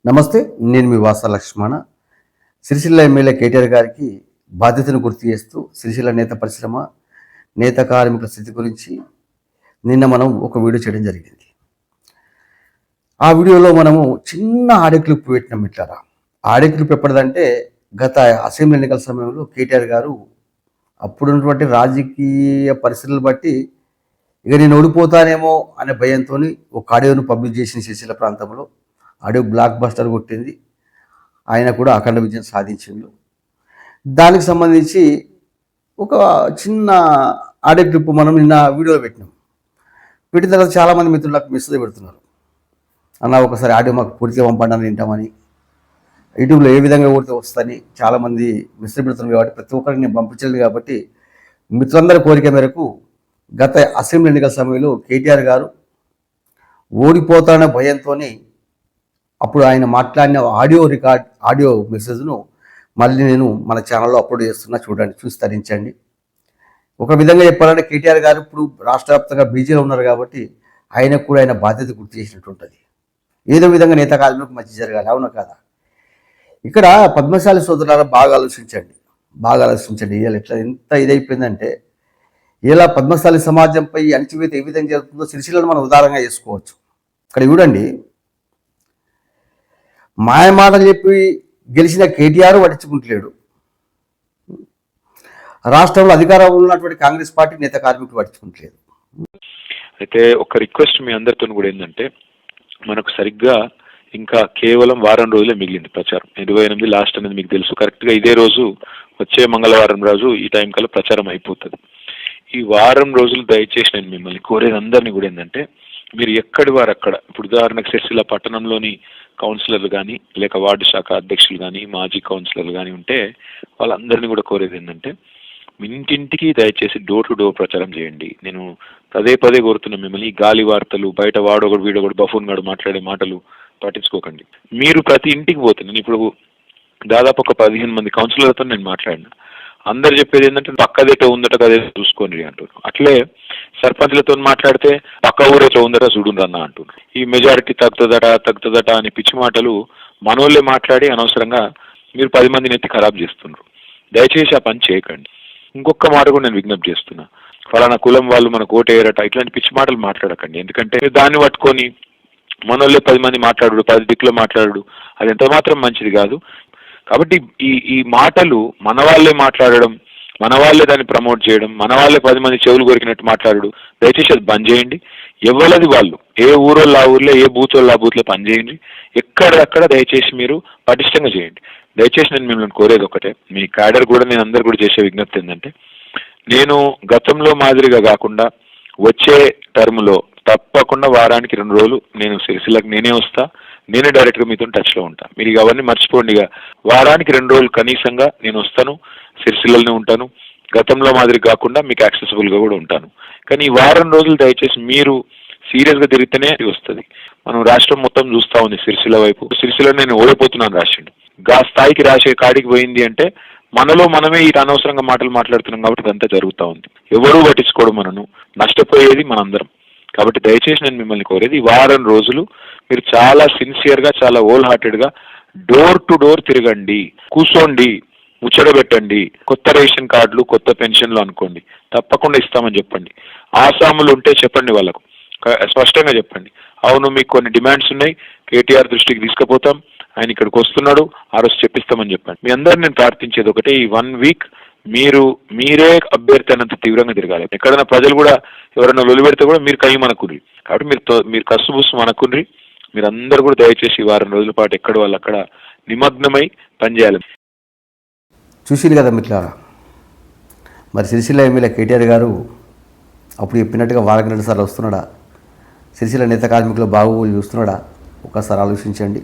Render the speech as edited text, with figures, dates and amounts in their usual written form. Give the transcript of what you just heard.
నమస్తే, నేను మీ వాస లక్ష్మణ. సిరిసిల్ల ఎమ్మెల్యే కేటీఆర్ గారికి బాధ్యతను గుర్తు చేస్తూ సిరిసిల్ల నేత పరిశ్రమ, నేత కార్మికుల స్థితి గురించి నిన్న మనం ఒక వీడియో చేయడం జరిగింది. ఆ వీడియోలో మనము చిన్న ఆడియో క్లిప్ పెట్టినాం. ఇట్లారా ఆడియో క్లిప్ ఎప్పటిదంటే గత అసెంబ్లీ ఎన్నికల సమయంలో కేటీఆర్ గారు అప్పుడున్నటువంటి రాజకీయ పరిస్థితులను బట్టి ఇక నేను ఓడిపోతానేమో అనే భయంతో ఒక ఆడియోను పబ్లిష్ చేసిన సిరిసిల్ల ప్రాంతంలో. ఆడియో బ్లాక్ బస్టర్ కొట్టింది. ఆయన కూడా అఖండ విజయం సాధించిండు. దానికి సంబంధించి ఒక చిన్న ఆడియో క్లిప్ మనం నిన్న వీడియోలో పెట్టినాం. పెట్టిన తర్వాత చాలామంది మిత్రులు నాకు మెసేజ్ పెడుతున్నారు, అన్న ఒకసారి ఆడియో మాకు పూర్తిగా పంపండి వింటామని, యూట్యూబ్లో ఏ విధంగా కొడితే వస్తుందని చాలామంది మెసేజ్ పెడుతున్నారు. కాబట్టి ప్రతి ఒక్కరికి నేను పంపించలేదు. కాబట్టి మిత్రులందరి కోరిక మేరకు గత అసెంబ్లీ ఎన్నికల సమయంలో కేటీఆర్ గారు ఓడిపోతారనే భయంతో అప్పుడు ఆయన మాట్లాడిన ఆడియో మెసేజ్ను మళ్ళీ నేను మన ఛానల్లో అప్లోడ్ చేస్తున్నా, చూడండి, చూసి తరించండి. ఒక విధంగా చెప్పాలంటే కేటీఆర్ గారు ఇప్పుడు రాష్ట్ర వ్యాప్తంగా బీజేలో ఉన్నారు కాబట్టి ఆయనకు కూడా ఆయన బాధ్యత గుర్తు చేసినట్టు ఉంటుంది. ఏదో విధంగా నేత కార్మికులకు మంచి జరగాలి, అవునా కాదా? ఇక్కడ పద్మశాలి సోదరులారా బాగా ఆలోచించండి. ఇవాళ ఎట్లా ఎంత ఇదైపోయిందంటే, ఇలా పద్మశాలి సమాజంపై అణచివేత ఏ విధంగా జరుగుతుందో సిరిసిల్లను మనం ఉదాహరణగా చేసుకోవచ్చు. ఇక్కడ చూడండి, మాయమాటలు చెప్పి గెలిచిన కేటీఆర్ పట్టించుకుంటలేడు. రాష్ట్రంలో అధికారంలో ఉన్నటువంటి కాంగ్రెస్ పార్టీ నేత కార్మికులు పట్టించుకుంటలేదు. అయితే ఒక రిక్వెస్ట్ మీ అందరితో కూడా ఏంటంటే, మనకు సరిగ్గా ఇంకా కేవలం వారం రోజులే మిగిలింది ప్రచారం. 28 లాస్ట్ అనేది మీకు తెలుసు. కరెక్ట్గా ఇదే రోజు, వచ్చే మంగళవారం రోజు ఈ టైం కల్లా ప్రచారం అయిపోతుంది. ఈ వారం రోజులు దయచేసి నేను మిమ్మల్ని కోరేది అందరినీ కూడా ఏంటంటే, మీరు ఎక్కడి వారు అక్కడ, ఇప్పుడు ఉదాహరణకు సిరిసిల్ల పట్టణంలోని కౌన్సిలర్లు కానీ, లేక వార్డు శాఖ అధ్యక్షులు కానీ, మాజీ కౌన్సిలర్లు కానీ ఉంటే వాళ్ళందరినీ కూడా కోరేది ఏంటంటే, ఇంటింటికి దయచేసి డోర్ టు డోర్ ప్రచారం చేయండి. నేను పదే పదే కోరుతున్నా మిమ్మల్ని, గాలి వార్తలు, బయట వాడొకడు వీడొకడు బఫూన్ గాడు మాట్లాడే మాటలు పట్టించుకోకండి. మీరు ప్రతి ఇంటికి పోతే, నేను ఇప్పుడు దాదాపు ఒక 15 మంది కౌన్సిలర్లతో నేను మాట్లాడినా. అందరు చెప్పేది ఏంటంటే, పక్కదేటో ఉందట కదే చూసుకోండి అంటున్నారు. అట్లే సర్పంచ్లతో మాట్లాడితే పక్క ఊరేటో ఉందట చూడుండ్రు అన్న అంటున్నారు. ఈ మెజారిటీ తగ్గుతుందట అని పిచ్చి మాటలు మనోళ్ళే మాట్లాడి అనవసరంగా మీరు 10 మందిని ఎత్తి ఖరాబ్ చేస్తున్నారు. దయచేసి ఆ పని చేయకండి. ఇంకొక మాట కూడా నేను విజ్ఞప్తి చేస్తున్నా, ఫలానా కులం వాళ్ళు మనకు ఓటేయరట, ఇట్లాంటి పిచ్చి మాటలు మాట్లాడకండి. ఎందుకంటే దాన్ని పట్టుకొని మనోళ్ళే 10 మంది మాట్లాడు, 10 దిక్కులో మాట్లాడు, అది ఎంత మాత్రం మంచిది కాదు. కాబట్టి ఈ మాటలు మన వాళ్ళే మాట్లాడడం, మన వాళ్ళే దాన్ని ప్రమోట్ చేయడం, మన వాళ్ళే 10 మంది చెవులు కొరికినట్టు మాట్లాడు, దయచేసి అది బంద్ చేయండి. ఎవరిది వాళ్ళు, ఏ ఊరోళ్ళు ఆ ఊర్లో, ఏ బూతోళ్ళు ఆ బూత్లో పని చేయండి. ఎక్కడక్కడ దయచేసి మీరు పటిష్టంగా చేయండి. దయచేసి నేను మిమ్మల్ని కోరేది ఒకటే, మీ క్యాడర్ కూడా నేను అందరు కూడా చేసే విజ్ఞప్తి ఏంటంటే, నేను గతంలో మాదిరిగా కాకుండా వచ్చే టర్మ్లో తప్పకుండా వారానికి 2 రోజులు నేను సిరిసిల్లకు నేనే వస్తా, నేనే డైరెక్ట్గా మీతో టచ్లో ఉంటా. మీరు ఇక అవన్నీ మర్చిపోండి. ఇక వారానికి 2 రోజులు కనీసంగా నేను వస్తాను, సిరిసిల్లలోనే ఉంటాను. గతంలో మాదిరి కాకుండా మీకు యాక్సెసిబుల్గా కూడా ఉంటాను. కానీ ఈ వారం రోజులు దయచేసి మీరు సీరియస్గా తిరిగితేనే వస్తుంది. మనం రాష్ట్రం మొత్తం చూస్తూ ఉంది సిరిసిల్ల వైపు. సిరిసిల్ల నేను ఓడిపోతున్నాను రాసిండు. గా స్థాయికి రాసే కాడికి పోయింది అంటే మనలో మనమే ఈ అనవసరంగా మాటలు మాట్లాడుతున్నాం. కాబట్టి ఇదంతా జరుగుతూ ఉంది. ఎవరూ పట్టించుకోవడం, మనను నష్టపోయేది మనందరం. కాబట్టి దయచేసి నేను మిమ్మల్ని కోరేది, ఈ వారం రోజులు మీరు చాలా సిన్సియర్గా, చాలా హోల్ హార్టెడ్గా డోర్ టు డోర్ తిరగండి, కూర్చోండి, ముచ్చట పెట్టండి. కొత్త రేషన్ కార్డులు, కొత్త పెన్షన్లు అనుకోండి, తప్పకుండా ఇస్తామని చెప్పండి. ఆసాములు ఉంటే చెప్పండి, వాళ్ళకు స్పష్టంగా చెప్పండి, అవును మీకు కొన్ని డిమాండ్స్ ఉన్నాయి, కేటీఆర్ దృష్టికి తీసుకుపోతాం, ఆయన ఇక్కడికి వస్తున్నాడు, ఆ రోజు చెప్పిస్తామని చెప్పండి. మీ అందరు నేను ప్రార్థించేది ఒకటే, ఈ 1 వీక్ మీరే అభ్యర్థి అన్నంత తీవ్రంగా తిరగాలి. ఎక్కడైనా ప్రజలు కూడా ఎవరైనా లొలి పెడితే కూడా మీరు కై మనకుండ్రి. కాబట్టి మీరు కసుబుసు మనకుండ్రి. మీరు అందరూ కూడా దయచేసి వారం రోజుల పాటు ఎక్కడ వాళ్ళు అక్కడ నిమగ్నమై పనిచేయాలి. చూసిరు కదా మిత్రులారా, మరి సిరిసిల్ల ఎమ్మెల్యే కేటీఆర్ గారు అప్పుడు చెప్పినట్టుగా వారానికి 2 సార్లు వస్తున్నాడా? సిరిసిల్ల నేత కార్మికుల బాగోగులు చూస్తున్నాడా? ఒకసారి ఆలోచించండి.